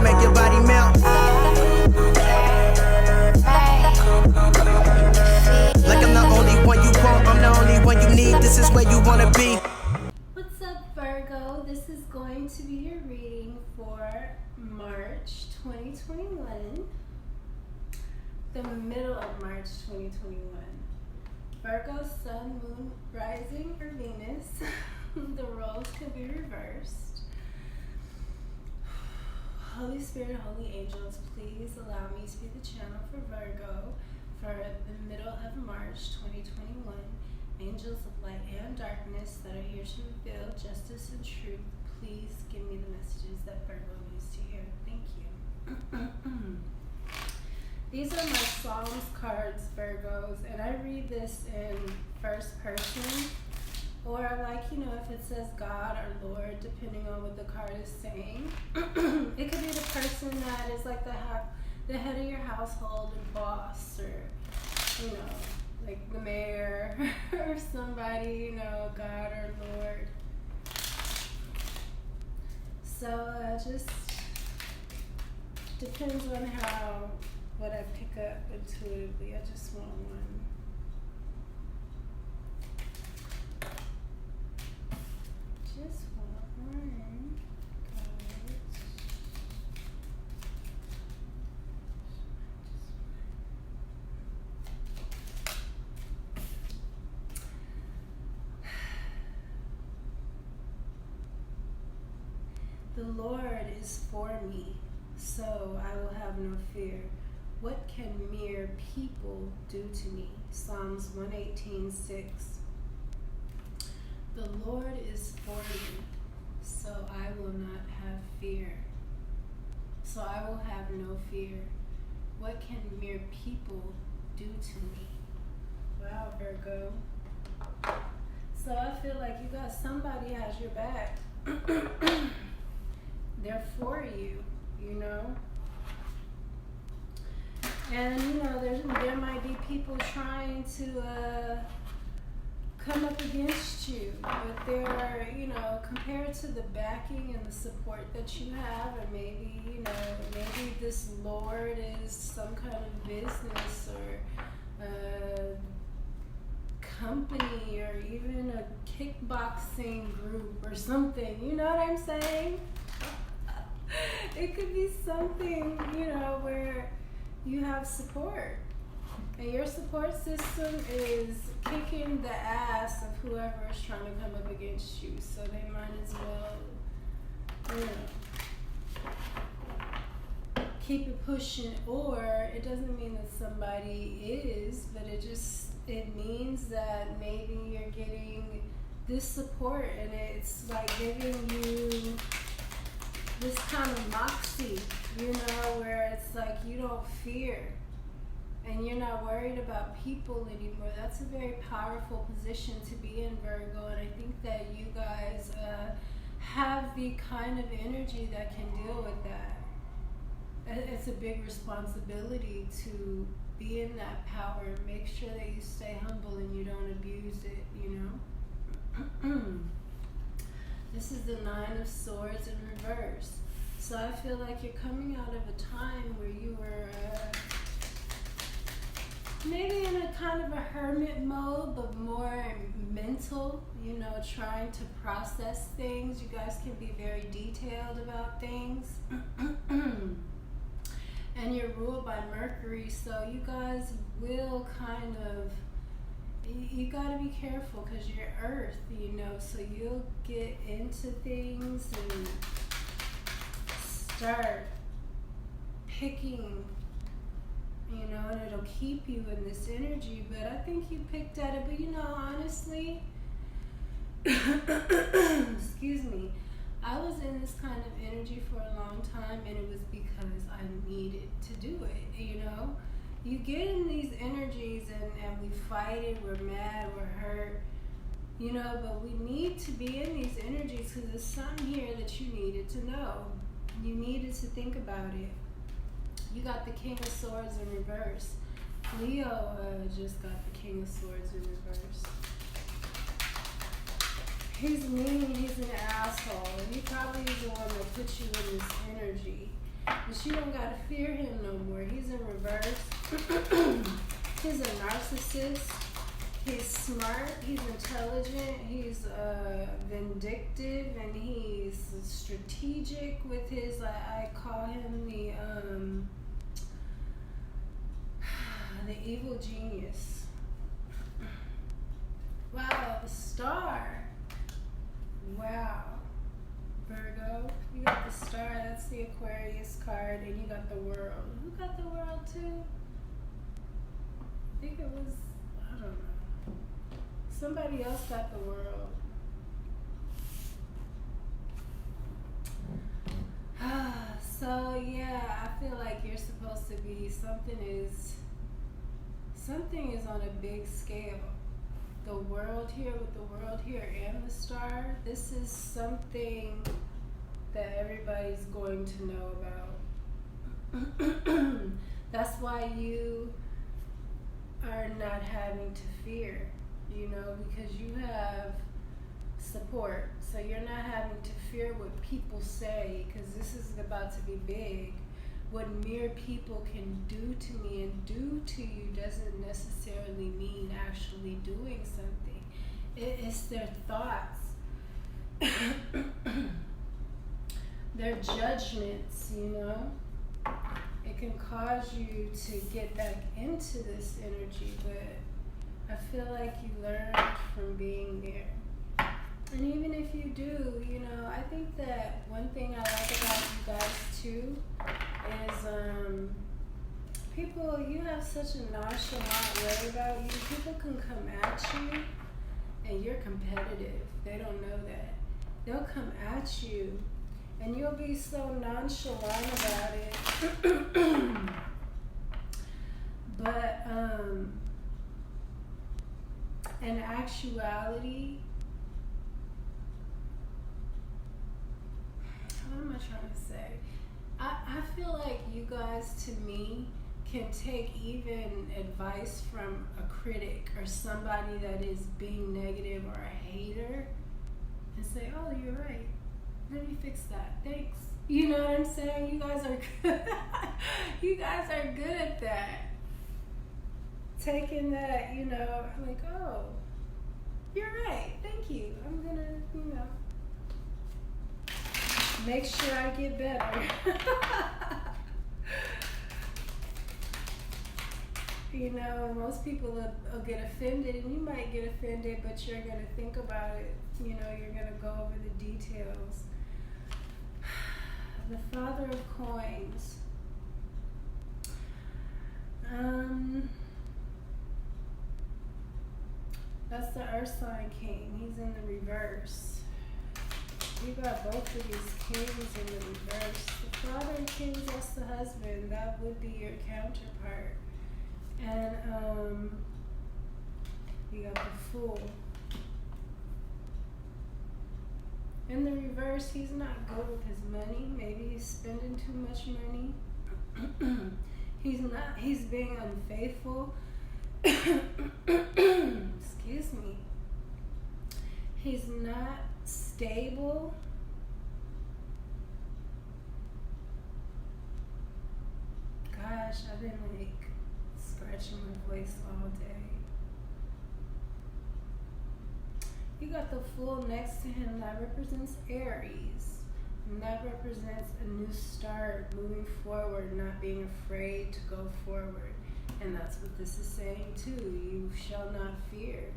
make your body melt. Like I'm the only one you want, I'm the only one you need. This is where you wanna be. What's up, Virgo? This is going to be your reading for March 2021, the middle of March 2021. Virgo, Sun, Moon, Rising, or Venus. The roles could be reversed. Holy Spirit, Holy Angels, please allow me to be the channel for Virgo for the middle of March 2021. Angels of light and darkness that are here to reveal justice and truth, please give me the messages that Virgo needs to hear. Thank you. These are my Psalms cards, Virgos, and I read this in first person, or like, if it says God or Lord, depending on what the card is saying. It could be the person that is like the head of your household and boss, or, like the mayor or somebody, God or Lord. So just depends on what I pick up intuitively. I just want one. Just want one. The Lord is for me, so I will have no fear. What can mere people do to me? Psalms 118:6. The Lord is for me, so I will not have fear. So I will have no fear. What can mere people do to me? Wow, Virgo. So I feel like you got somebody has your back. They're for you, And, there might be people trying to come up against you, but they're, compared to the backing and the support that you have, or maybe, maybe this Lord is some kind of business or company or even a kickboxing group or something, you know what I'm saying? It could be something, where you have support. And your support system is kicking the ass of whoever is trying to come up against you. So they might as well, keep it pushing. Or it doesn't mean that somebody is, but it means that maybe you're getting this support and it's like giving you this kind of moxie, where it's like you don't fear and you're not worried about people anymore. That's a very powerful position to be in, Virgo, and I think that you guys have the kind of energy that can deal with that. It's a big responsibility to be in that power. Make sure that you stay humble and you don't abuse it, This is the 9 of Swords in reverse. So I feel like you're coming out of a time where you were maybe in a kind of a hermit mode, but more mental, trying to process things. You guys can be very detailed about things. And you're ruled by Mercury, so you guys will you gotta be careful because you're Earth, so you'll get into things and start picking, and it'll keep you in this energy, but I think you picked at it. But honestly, excuse me, I was in this kind of energy for a long time, and it was because I needed to do it, You get in these energies and we fight it, we're mad, we're hurt, but we need to be in these energies because there's something here that you needed to know. You needed to think about it. You got the King of Swords in reverse. Leo just got the King of Swords in reverse. He's mean, he's an asshole. He probably is the one that put you in this energy. But you don't gotta fear him no more. He's in reverse. He's a narcissist. He's smart. He's intelligent. He's vindictive, and he's strategic with his. I call him the evil genius. Wow, the star. Wow. Virgo, you got the star, that's the Aquarius card, and you got the world. Who got the world too? I think it was, I don't know. Somebody else got the world. So yeah, I feel like you're supposed to be, something is on a big scale. The world here, with the world here and the star, this is something that everybody's going to know about. That's why you are not having to fear, because you have support. So you're not having to fear what people say, because this is about to be big. What mere people can do to me and do to you doesn't necessarily mean actually doing something. It's their thoughts, their judgments, It can cause you to get back into this energy, but I feel like you learned from being there. And even if you do, I think that one thing I like about you guys too is people, you have such a nonchalant way about you. People can come at you and you're competitive. They don't know that. They'll come at you and you'll be so nonchalant about it. But in actuality, what am I trying to say? I feel like you guys, to me, can take even advice from a critic or somebody that is being negative or a hater and say, oh, you're right. Let me fix that. Thanks. You know what I'm saying? You guys are good. You guys are good at that. Taking that, like, oh, you're right. Thank you. I'm going to, make sure I get better. Most people will get offended, and you might get offended, but you're going to think about it. You're going to go over the details. The Father of Coins. That's the Earth sign king. He's in the reverse. You got both of these kings in the reverse. The Father of Kings, that's the husband. That would be your counterpart. And you got the Fool. In the reverse, he's not good with his money. Maybe he's spending too much money. He's being unfaithful. Excuse me. He's not stable. Gosh, I've been scratching my voice all day. You got the Fool next to him. That represents Aries. And that represents a new start, moving forward, not being afraid to go forward. And that's what this is saying too. You shall not fear.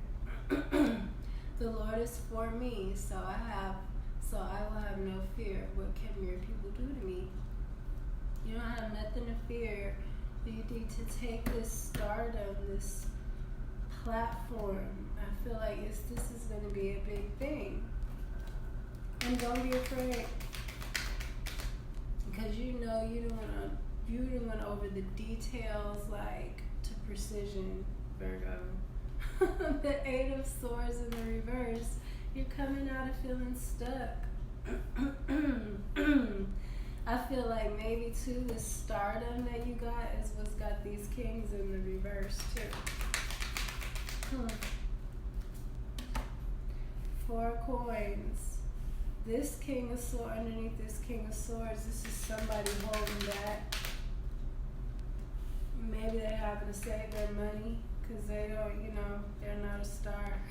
The Lord is for me, so I will have no fear. What can mere people do to me? You don't have nothing to fear. You need to take this stardom, this platform. I feel like this is going to be a big thing. And don't be afraid. Because you went over the details like to precision, Virgo. The Eight of Swords in the reverse. You're coming out of feeling stuck. I feel like maybe too the stardom that you got is what's got these kings in the reverse too. Four coins. this King of Swords, underneath this King of Swords, this is somebody holding back. Maybe they're having to save their money because they don't, they're not a star.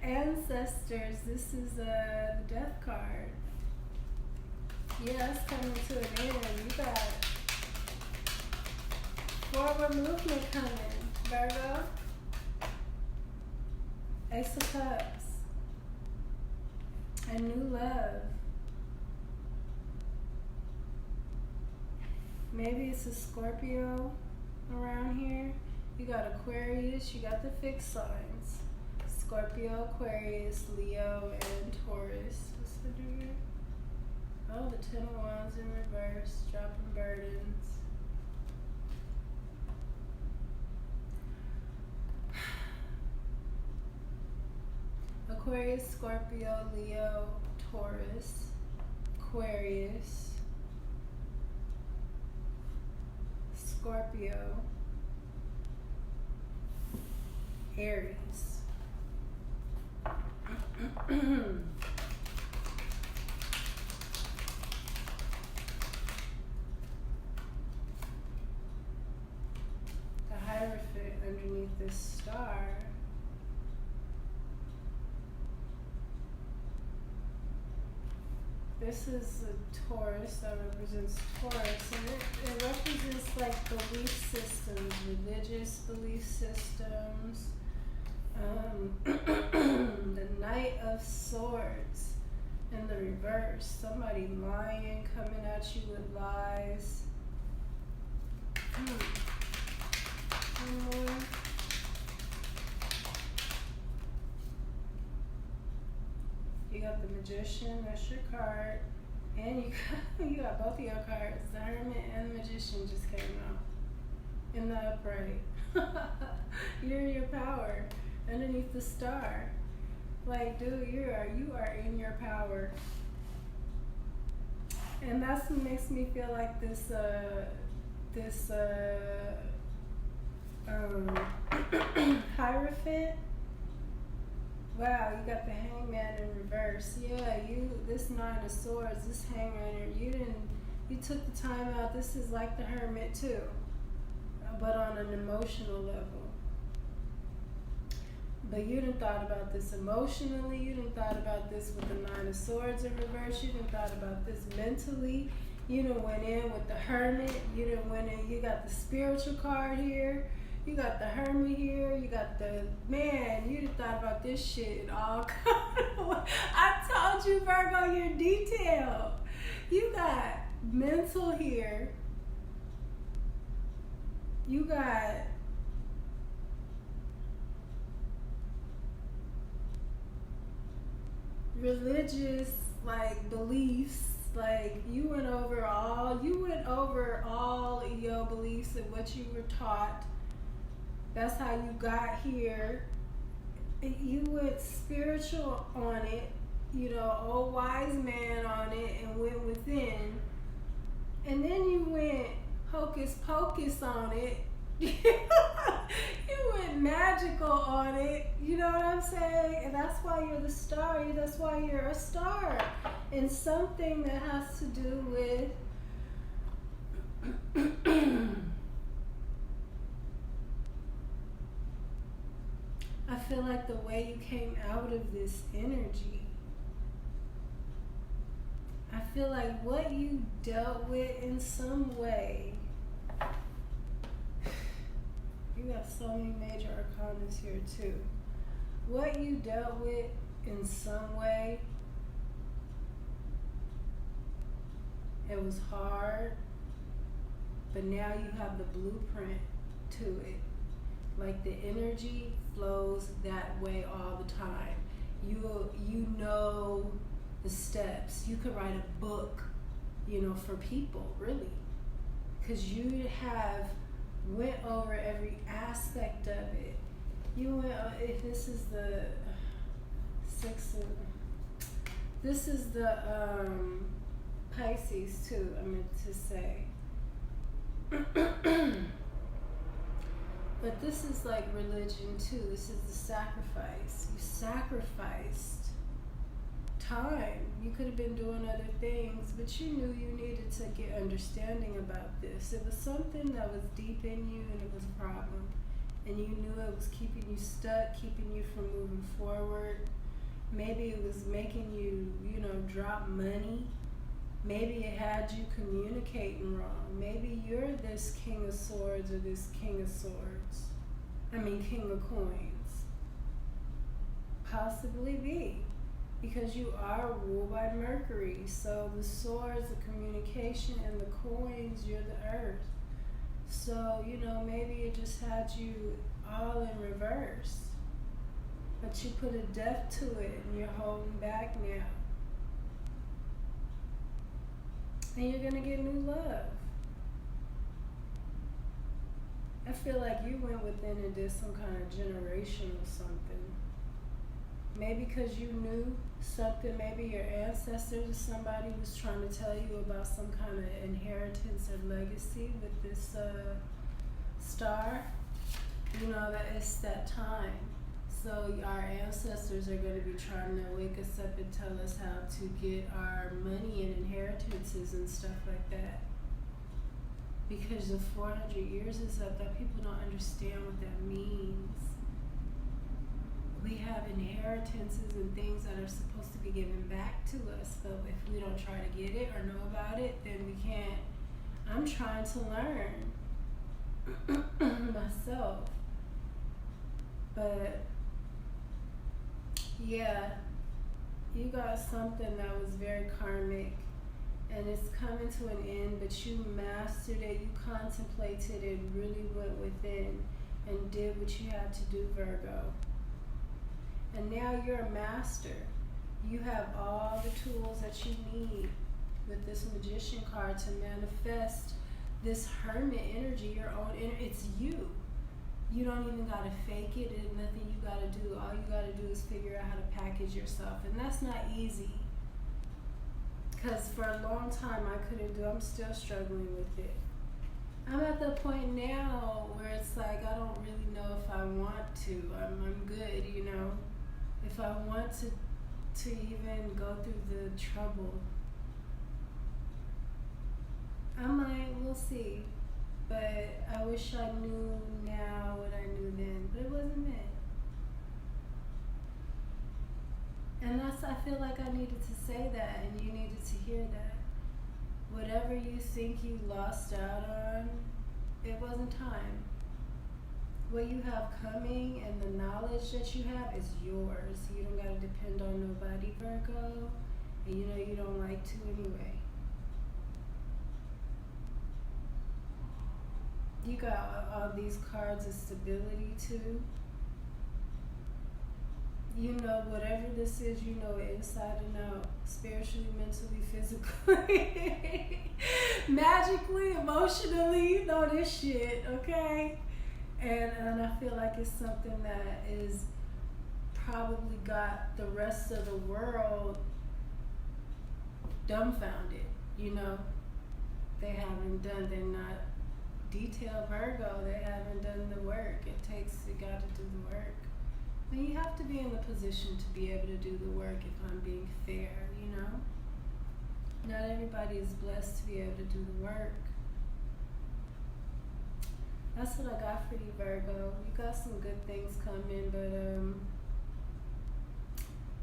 Ancestors, this is the Death card. Yeah, it's coming to an end. You got forward movement coming, Virgo. Ace of Cups. A new love. Maybe it's a Scorpio around here. You got Aquarius, you got the fixed signs. Scorpio, Aquarius, Leo, and Taurus. What's the new here? Oh, the Ten of Wands in reverse, dropping burdens. Aquarius, Scorpio, Leo, Taurus, Aquarius, Scorpio, Aries. The Hierophant underneath this star. This is a Taurus that represents Taurus, and it represents like belief systems, religious belief systems. The Knight of Swords in the reverse. Somebody lying, coming at you with lies. One more. You got the Magician, that's your card. And you got both of your cards. The Hermit and the Magician just came out. In the upright. You're in your power. Underneath the star. Like, dude, you are in your power. And that's what makes me feel like this Hierophant. Wow, you got the Hangman in reverse. Yeah, this Nine of Swords, this Hangman, you took the time out. This is like the Hermit too, but on an emotional level. But you didn't thought about this emotionally. You didn't thought about this with the Nine of Swords in reverse. You didn't thought about this mentally. You done went in with the Hermit. You done went in. You got the spiritual card here. You got the Hermit here. You got the man. You done thought about this shit in all kind of ways. I told you, Virgo, you're detailed. You got mental here. You got religious beliefs. Like you went over all your beliefs and what you were taught. That's how you got here. You went spiritual on it, old wise man on it, and went within. And then you went hocus pocus on it. You went magical on it. You know what I'm saying? And that's why you're the star. That's why you're a star. And something that has to do with I feel like the way you came out of this energy, I feel like what you dealt with in some way, you got so many major arcanas here too. What you dealt with in some way, it was hard, but now you have the blueprint to it. Like the energy flows that way all the time. You know the steps. You could write a book, for people, really. Because you have went over every aspect of it. You went, if this is the this is the Pisces too, I meant to say. But this is like religion too. This is the sacrifice. You sacrificed time. You could have been doing other things, but you knew you needed to get understanding about this. It was something that was deep in you, and it was a problem. And you knew it was keeping you stuck, keeping you from moving forward. Maybe it was making you, drop money. Maybe it had you communicating wrong. Maybe you're this King of Swords or this King of Swords. King of Coins. Possibly be. Because you are ruled by Mercury. So the swords, the communication, and the coins, you're the earth. So, maybe it just had you all in reverse. But you put a depth to it and you're holding back now. And you're going to get new love. I feel like you went within and did some kind of generational something. Maybe because you knew something, maybe your ancestors or somebody was trying to tell you about some kind of inheritance or legacy with this star. That it's that time. So our ancestors are going to be trying to wake us up and tell us how to get our money and inheritances and stuff like that. Because the 400 years is up, that people don't understand what that means. We have inheritances and things that are supposed to be given back to us, but if we don't try to get it or know about it, then we can't. I'm trying to learn myself. But yeah, you got something that was very karmic and it's coming to an end, but you mastered it, you contemplated it, really went within and did what you had to do, Virgo. And now you're a master. You have all the tools that you need with this Magician card to manifest this Hermit energy, your own energy. It's you. You don't even got to fake it. There's nothing you got to do. All you got to do is figure out how to package yourself. And that's not easy. Because for a long time I couldn't do it. I'm still struggling with it. I'm at the point now where it's like I don't really know if I want to. I'm good, If I want to even go through the trouble, I might, we'll see. But I wish I knew now what I knew then, but it wasn't then. And I feel like I needed to say that, and you needed to hear that. Whatever you think you lost out on, it wasn't time. What you have coming and the knowledge that you have is yours. You don't got to depend on nobody, Virgo. And you don't like to anyway. You got all these cards of stability too. Whatever this is, it inside and out. Spiritually, mentally, physically, magically, emotionally, this shit, okay? And I feel like it's something that is probably got the rest of the world dumbfounded, They haven't done, they're not detailed Virgo, they haven't done the work. You got to do the work. And you have to be in the position to be able to do the work if I'm being fair, Not everybody is blessed to be able to do the work. That's what I got for you, Virgo. You got some good things coming, but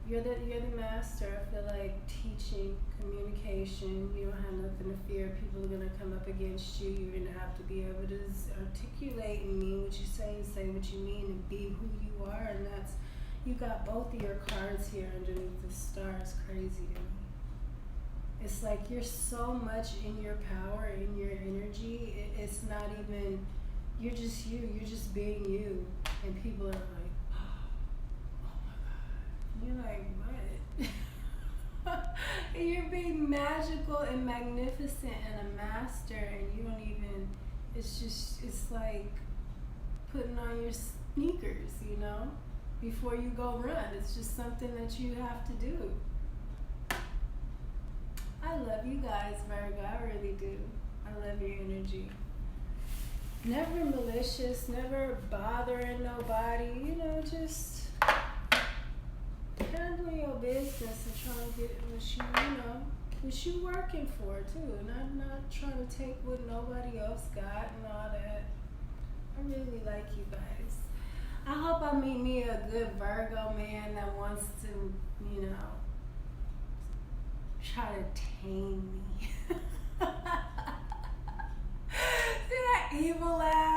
you're the master. I feel like teaching, communication. You don't have nothing to fear. People are gonna come up against you. You're gonna have to be able to articulate and mean what you say and say what you mean and be who you are. And you got both of your cards here underneath the star. It's crazy to me. It's like you're so much in your power, in your energy. It's not even. You're just you. You're just being you, and people are like, oh my God. You're like, what? And you're being magical and magnificent and a master, and you don't even. It's like putting on your sneakers, before you go run. It's just something that you have to do. I love you guys, Virgo. I really do. I love your energy. Never malicious, never bothering nobody, just handling your business and trying to get what you working for too. Not trying to take what nobody else got and all that. I really like you guys. I hope I meet me a good Virgo man that wants to, try to tame me. See that evil laugh?